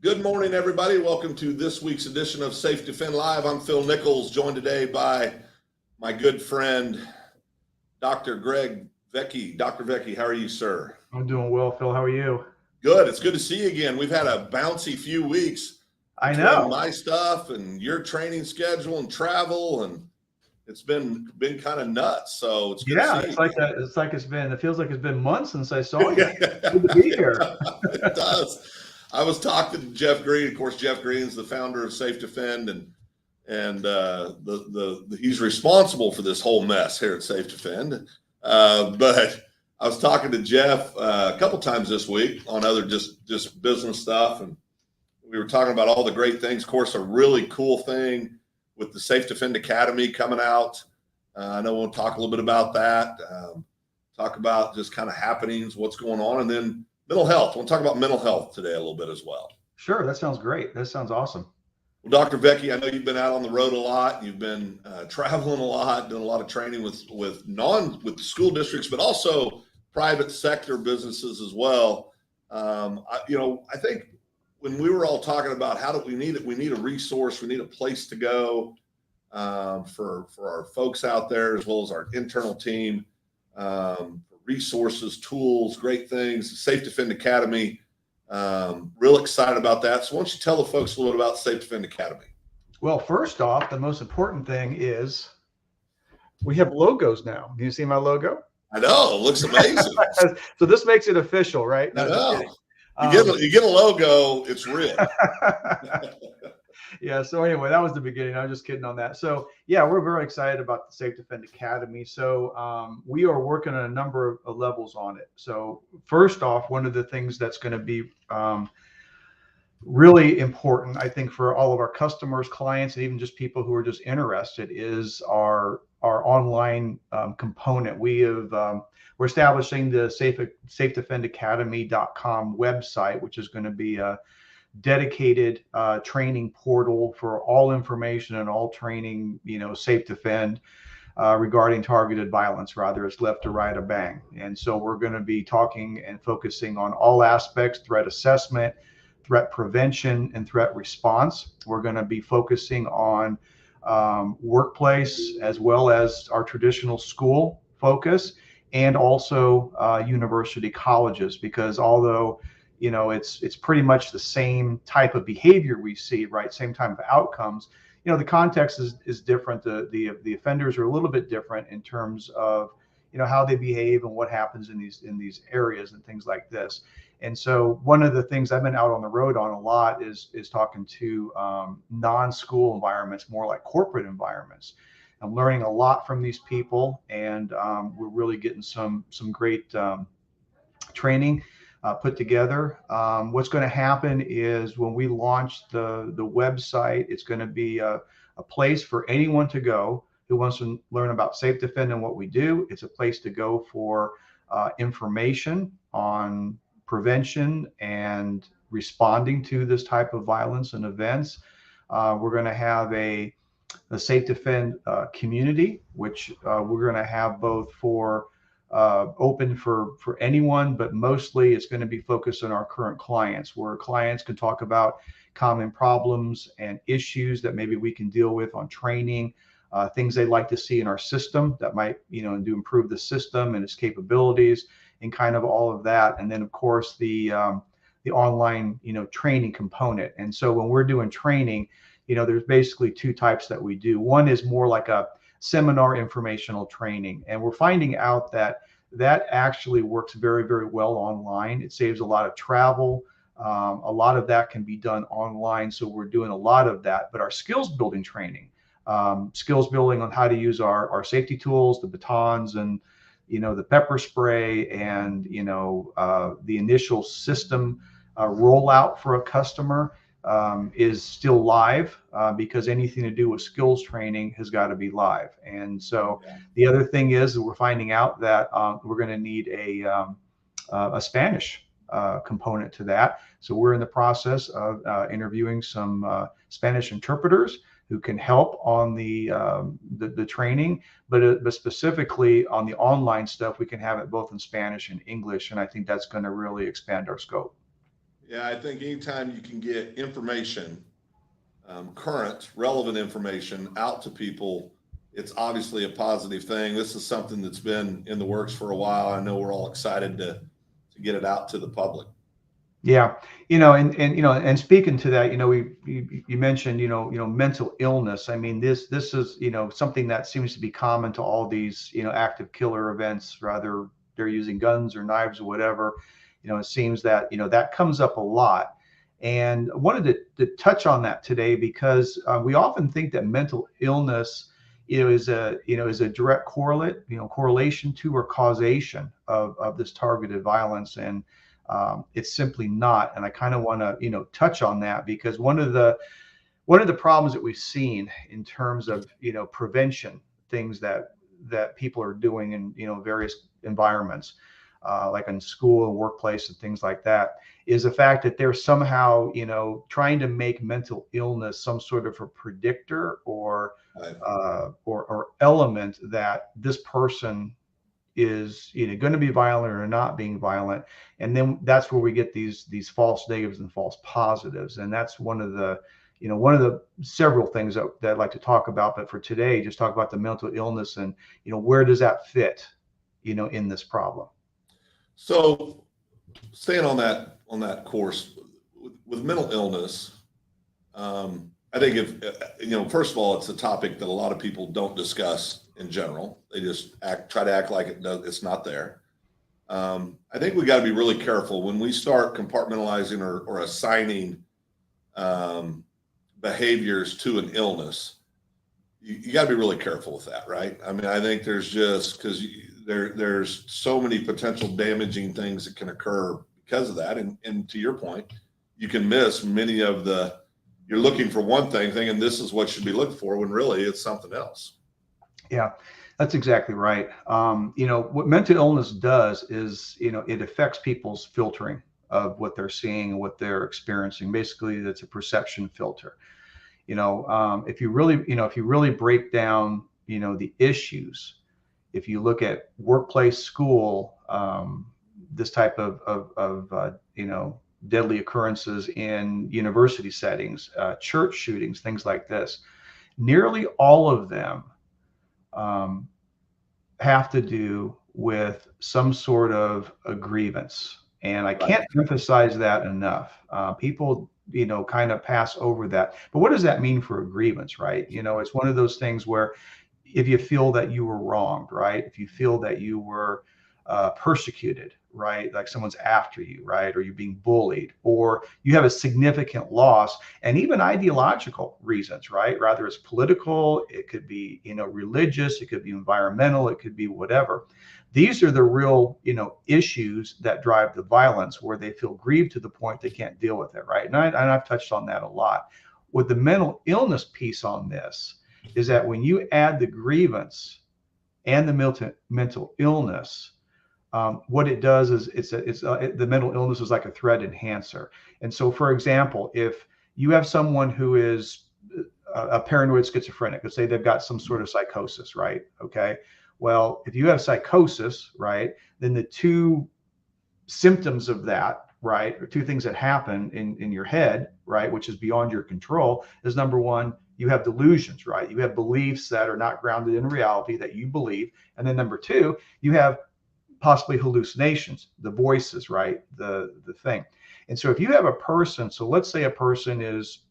Good morning, everybody. Welcome to this week's edition of SafeDefend Live. I'm Phil Nichols, joined today by my good friend, Dr. Greg Vecchi. Dr. Vecchi, how are you, sir? I'm doing well, Phil. How are you? Good. It's good to see you again. We've had a bouncy few weeks I between know. my stuff and your training schedule and travel, and it's been kind of nuts. So it's good to see It's you. it feels like it's been months since I saw you. Good to be here. It does. I was talking to Jeff Green. Of course, Jeff Green is the founder of SafeDefend, and he's responsible for this whole mess here at SafeDefend. But I was talking to Jeff a couple times this week on other just business stuff, and we were talking about all the great things. Of course, a really cool thing with the SafeDefend Academy coming out. I know we'll talk a little bit about that. Talk about just kind of happenings, what's going on, and then mental health. We'll talk about mental health today a little bit as well. Sure, that sounds great. That sounds awesome. Well, Dr. Vecchi, I know you've been out on the road a lot. You've been traveling a lot, doing a lot of training with the school districts, but also private sector businesses as well. I think when we were all talking about how do we need it, we need a resource, we need a place to go for our folks out there as well as our internal team. Resources, tools, great things. SafeDefend Academy. Real excited about that. So why don't you tell the folks a little bit about SafeDefend Academy? Well, first off, the most important thing is we have logos now. Do you see my logo? I know, it looks amazing. So this makes it official, right? I know. You get a logo, it's real. Yeah. So anyway, that was the beginning. I'm just kidding on that. So yeah, we're very excited about the SafeDefend Academy. So we are working on a number of levels on it. So first off, one of the things that's going to be really important, I think, for all of our customers, clients, and even just people who are just interested is our online component. We're establishing the SafeDefendAcademy.com website, which is going to be a dedicated training portal for all information and all training, SafeDefend regarding targeted violence, whether it's left to right or bang. And so we're going to be talking and focusing on all aspects: threat assessment, threat prevention, and threat response. We're going to be focusing on workplace as well as our traditional school focus, and also university colleges, because although it's pretty much the same type of behavior we see, right? Same type of outcomes. The context is different. The offenders are a little bit different in terms of how they behave and what happens in these areas and things like this. And so one of the things I've been out on the road on a lot is talking to non-school environments, more like corporate environments. I'm learning a lot from these people, and we're really getting some great training put together. What's going to happen is when we launch the website, it's going to be a place for anyone to go who wants to learn about SafeDefend and what we do. It's a place to go for information on prevention and responding to this type of violence and events. We're going to have a SafeDefend community, which we're going to have both for open for anyone, but mostly it's going to be focused on our current clients, where clients can talk about common problems and issues that maybe we can deal with on training, things they'd like to see in our system that might, to improve the system and its capabilities and kind of all of that. And then of course the online, training component. And so when we're doing training, there's basically two types that we do. One is more like a seminar informational training, and we're finding out that actually works very, very well online. It saves a lot of travel. A lot of that can be done online, so we're doing a lot of that. But our skills building training, skills building on how to use our safety tools, the batons, and the pepper spray, and the initial system rollout for a customer is still live, because anything to do with skills training has got to be live. And so the other thing is that we're finding out that we're going to need a Spanish component to that. So we're in the process of interviewing some Spanish interpreters who can help on the training, but specifically on the online stuff, we can have it both in Spanish and English, and I think that's going to really expand our scope. Yeah, I think anytime you can get information, current, relevant information out to people, it's obviously a positive thing. This is something that's been in the works for a while. I know we're all excited to get it out to the public. Yeah, and speaking to that, you mentioned, mental illness. I mean, this is, something that seems to be common to all these, active killer events, rather they're using guns or knives or whatever. It seems that, that comes up a lot. And I wanted to touch on that today because we often think that mental illness, is a direct correlation to or causation of this targeted violence. And it's simply not. And I kind of want to, touch on that because one of the problems that we've seen in terms of, prevention, things that people are doing in, various environments, like in school and workplace and things like that, is the fact that they're somehow, trying to make mental illness some sort of a predictor or Right. or element that this person is going to be violent or not being violent. And then that's where we get these false negatives and false positives. And that's one of the several things that I'd like to talk about. But for today, just talk about the mental illness and, where does that fit, in this problem? So staying on that course with mental illness, I think first of all, it's a topic that a lot of people don't discuss in general. They just try to act like it's not there. I think we got to be really careful when we start compartmentalizing or assigning behaviors to an illness. You got to be really careful with that, right? I mean, I think there's just because there's so many potential damaging things that can occur because of that. And to your point, you can miss many of you're looking for one thing, thinking this is what should be looked for, when really it's something else. Yeah, that's exactly right. What mental illness does is, it affects people's filtering of what they're seeing and what they're experiencing. Basically, that's a perception filter. If you really break down, the issues, if you look at workplace, school, this type of deadly occurrences in university settings, church shootings, things like this, nearly all of them have to do with some sort of a grievance. And I can't emphasize that enough. People, kind of pass over that. But what does that mean for a grievance, right? It's one of those things where if you feel that you were wronged, right? If you feel that you were persecuted, right? Like someone's after you, right? Or you're being bullied, or you have a significant loss, and even ideological reasons, right? Rather it's political, it could be, religious, it could be environmental, it could be whatever. These are the real, issues that drive the violence, where they feel grieved to the point they can't deal with it, right? And I've touched on that a lot. With the mental illness piece on this is that when you add the grievance and the mental illness, what it does is the mental illness is like a threat enhancer. And so, for example, if you have someone who is a paranoid schizophrenic, let's say they've got some sort of psychosis, right? Okay. Well, if you have psychosis, right, then the two symptoms of that, right, or two things that happen in your head, right, which is beyond your control, is number one, you have delusions, right? You have beliefs that are not grounded in reality that you believe. And then number two, you have possibly hallucinations, the voices, right? The thing. And so if you have a person, so let's say a person is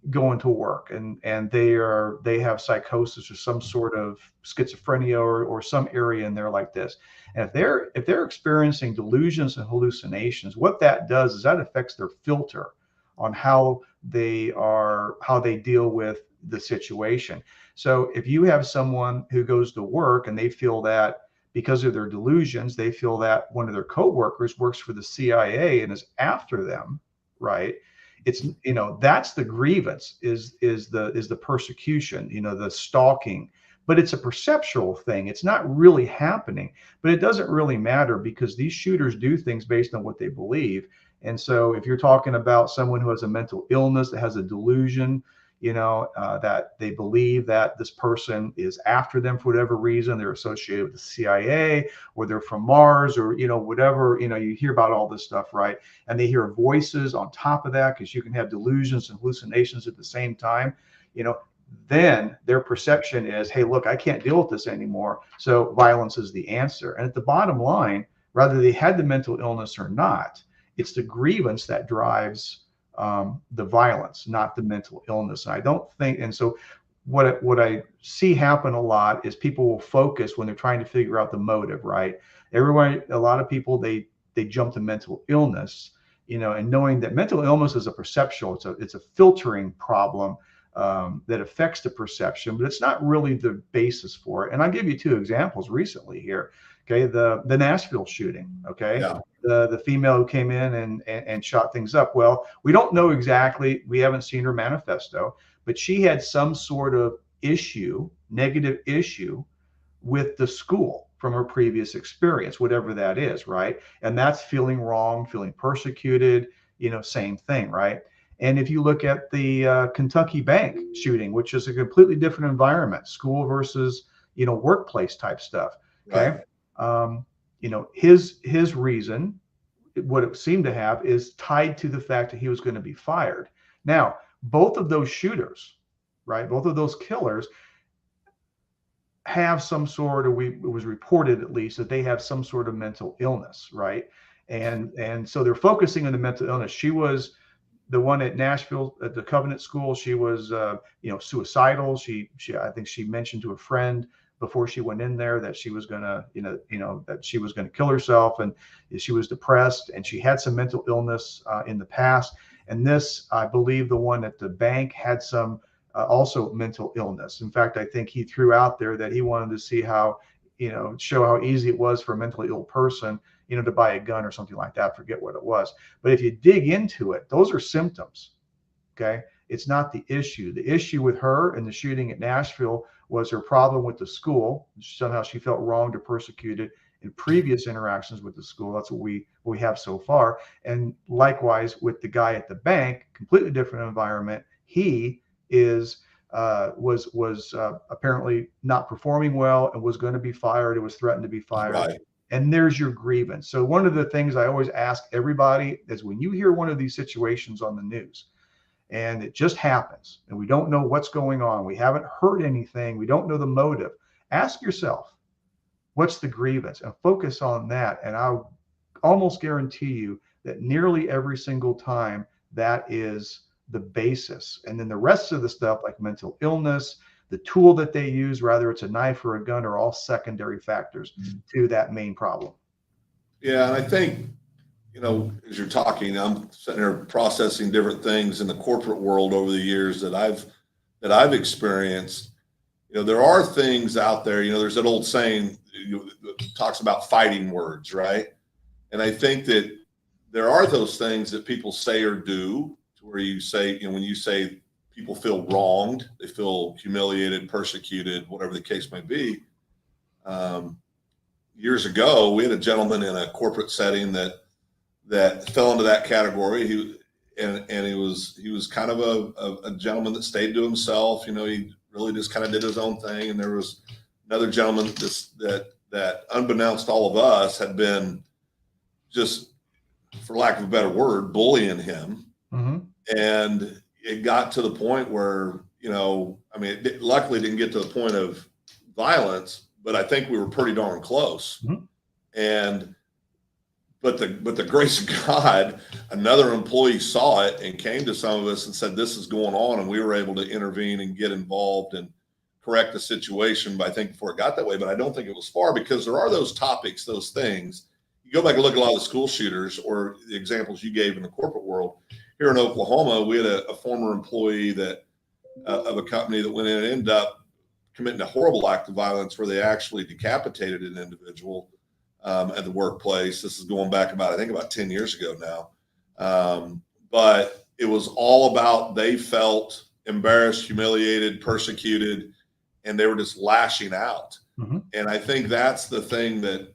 going to work and they have psychosis or some sort of schizophrenia or some area in there like this. And if they're experiencing delusions and hallucinations, what that does is that affects their filter on how they deal with the situation. So if you have someone who goes to work and they feel that because of their delusions, they feel that one of their coworkers works for the CIA and is after them, right? It's, that's the grievance, is the persecution, the stalking, but it's a perceptual thing. It's not really happening, but it doesn't really matter because these shooters do things based on what they believe. And so if you're talking about someone who has a mental illness, that has a delusion, that they believe that this person is after them for whatever reason. They're associated with the CIA, or they're from Mars, or, whatever, you hear about all this stuff, right? And they hear voices on top of that, because you can have delusions and hallucinations at the same time, then their perception is, hey, look, I can't deal with this anymore. So violence is the answer. And at the bottom line, whether they had the mental illness or not, it's the grievance that drives the violence, not the mental illness. And I don't think, and so what I see happen a lot is people will focus when they're trying to figure out the motive, right? A lot of people, they jump to mental illness, and knowing that mental illness is a perceptual, it's a filtering problem that affects the perception, but it's not really the basis for it. And I'll give you two examples recently here. Okay, the Nashville shooting. Okay, Yeah. The female who came in and shot things up. Well, we don't know exactly. We haven't seen her manifesto, but she had some sort of negative issue with the school from her previous experience, whatever that is, right? And that's feeling wrong, feeling persecuted, same thing, right? And if you look at the Kentucky bank shooting, which is a completely different environment, school versus, workplace type stuff. Okay. Right. His reason, what it seemed to have, is tied to the fact that he was going to be fired. Now, both of those shooters, right? Both of those killers have some sort of, it was reported at least, that they have some sort of mental illness, right? And so they're focusing on the mental illness. She was the one at Nashville at the Covenant School. She was, suicidal. I think she mentioned to a friend before she went in there that she was gonna, that she was gonna kill herself, and she was depressed, and she had some mental illness in the past. And this, I believe, the one at the bank had some also mental illness. In fact, I think he threw out there that he wanted to see how, show how easy it was for a mentally ill person, to buy a gun or something like that. Forget what it was. But if you dig into it, those are symptoms. Okay. It's not the issue. The issue with her and the shooting at Nashville was her problem with the school. Somehow she felt wronged or persecuted in previous interactions with the school. That's what we have so far. And likewise with the guy at the bank, completely different environment. He was apparently not performing well and was going to be fired. It was threatened to be fired. Right. And there's your grievance. So one of the things I always ask everybody is, when you hear one of these situations on the news and it just happens and we don't know what's going on, we haven't heard anything, we don't know the motive, ask yourself, what's the grievance, and focus on that. And I'll almost guarantee you that nearly every single time that is the basis. And then the rest of the stuff, like mental illness, the tool that they use, whether it's a knife or a gun, are all secondary factors to that main problem. Yeah. And I think, as you're talking, I'm sitting there processing different things in the corporate world over the years that I've experienced. There are things out there, there's that old saying that talks about fighting words, right? And I think that there are those things that people say or do, where you say, when you say people feel wronged, they feel humiliated, persecuted, whatever the case may be. Years ago, we had a gentleman in a corporate setting that fell into that category. He was kind of a gentleman that stayed to himself. He really just kind of did his own thing. And there was another gentleman that unbeknownst to all of us had been, just for lack of a better word, bullying him. Mm-hmm. And it got to the point where, it luckily didn't get to the point of violence, but I think we were pretty darn close. Mm-hmm. But the grace of God, another employee saw it and came to some of us and said, this is going on. And we were able to intervene and get involved and correct the situation, but I think before it got that way. But I don't think it was far, because there are those topics, those things. You go back and look at a lot of the school shooters or the examples you gave in the corporate world. Here in Oklahoma, we had a former employee of a company that went in and ended up committing a horrible act of violence where they actually decapitated an individual at the workplace. This is going back about 10 years ago now. But it was all about, they felt embarrassed, humiliated, persecuted, and they were just lashing out. Mm-hmm. And I think that's the thing that,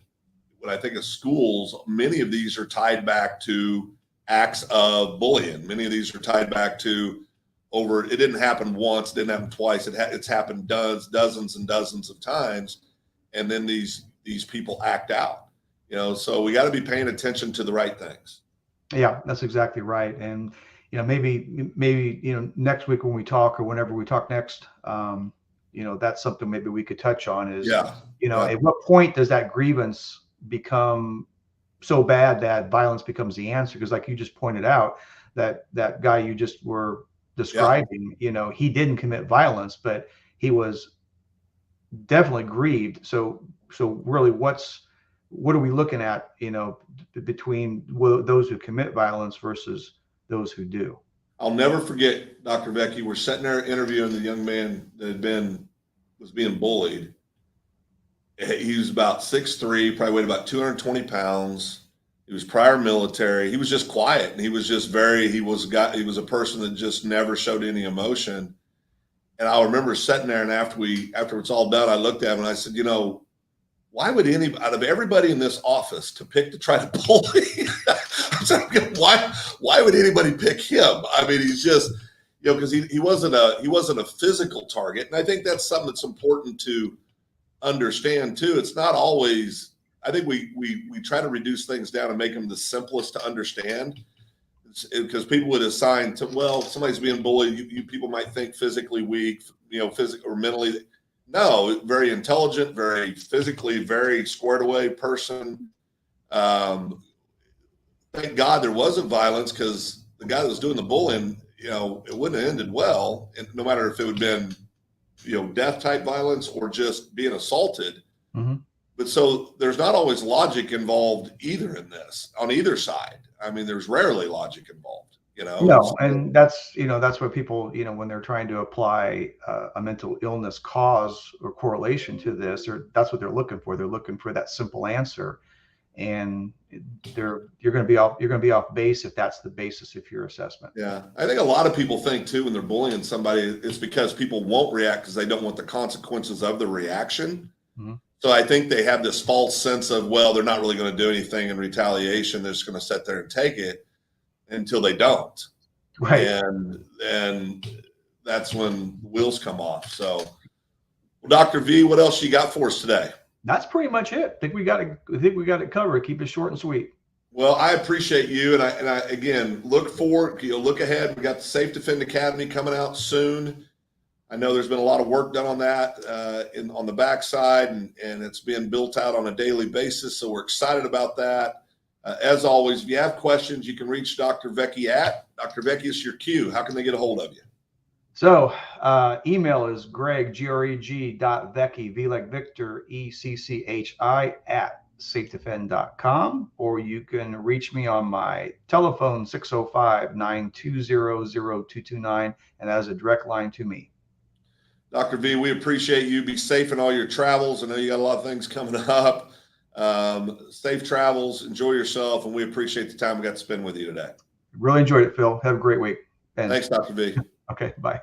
when I think of schools, many of these are tied back to acts of bullying. Many of these are tied back to over. It didn't happen once, didn't happen twice. It's happened dozens and dozens of times, and then these people act out. So we got to be paying attention to the right things. Yeah, that's exactly right. And maybe next week when we talk, or whenever we talk next, that's something maybe we could touch on is, at what point does that grievance become so bad that violence becomes the answer? Because like you just pointed out, that guy you just were describing, he didn't commit violence, but he was definitely grieved. So really, what are we looking at, between those who commit violence versus those who do? I'll never forget, Dr. Vecchi, we're sitting there interviewing the young man that was being bullied. He was about 6'3", probably weighed about 220 pounds. He was prior military. He was just quiet, and he was a person that just never showed any emotion. And I remember sitting there, and after it's all done, I looked at him and I said, why would out of everybody in this office to try to bully? I said, why would anybody pick him? I mean, he's just, because he wasn't a physical target. And I think that's something that's important to understand too. It's not always, I think we try to reduce things down and make them the simplest to understand, because people would assign somebody's being bullied. You people might think physically weak, physically or mentally. No, very intelligent, very physically, very squared away person. Thank God there wasn't violence, because the guy that was doing the bullying, it wouldn't have ended well. And no matter if it would have been, death type violence or just being assaulted. Mm-hmm. But so there's not always logic involved either in this, on either side. I mean, there's rarely logic involved. No, and that's what people, when they're trying to apply a mental illness cause or correlation to this, or that's what they're looking for. They're looking for that simple answer, and you're going to be off base if that's the basis of your assessment. Yeah, I think a lot of people think too, when they're bullying somebody, it's because people won't react because they don't want the consequences of the reaction. Mm-hmm. So I think they have this false sense of, they're not really going to do anything in retaliation. They're just going to sit there and take it until they don't. Right. And that's when the wheels come off. So, well, Dr. V, what else you got for us today? That's pretty much it. I think we got it covered. Keep it short and sweet. Well, I appreciate you. And I again, look ahead. We got the SafeDefend Academy coming out soon. I know there's been a lot of work done on that on the backside, and it's being built out on a daily basis. So we're excited about that. As always, if you have questions, you can reach Dr. Vecchi at Dr. Vecchi is your cue. How can they get a hold of you? So email is greg.vecchi, V like Victor, ECCHI @safedefend.com, or you can reach me on my telephone 605-920-0229, and that is a direct line to me. Dr. V, we appreciate you. Be safe in all your travels. I know you got a lot of things coming up. Safe travels, enjoy yourself, and we appreciate the time we got to spend with you today. Really enjoyed it, Phil. Have a great week. Thanks, Dr. V. Okay, bye.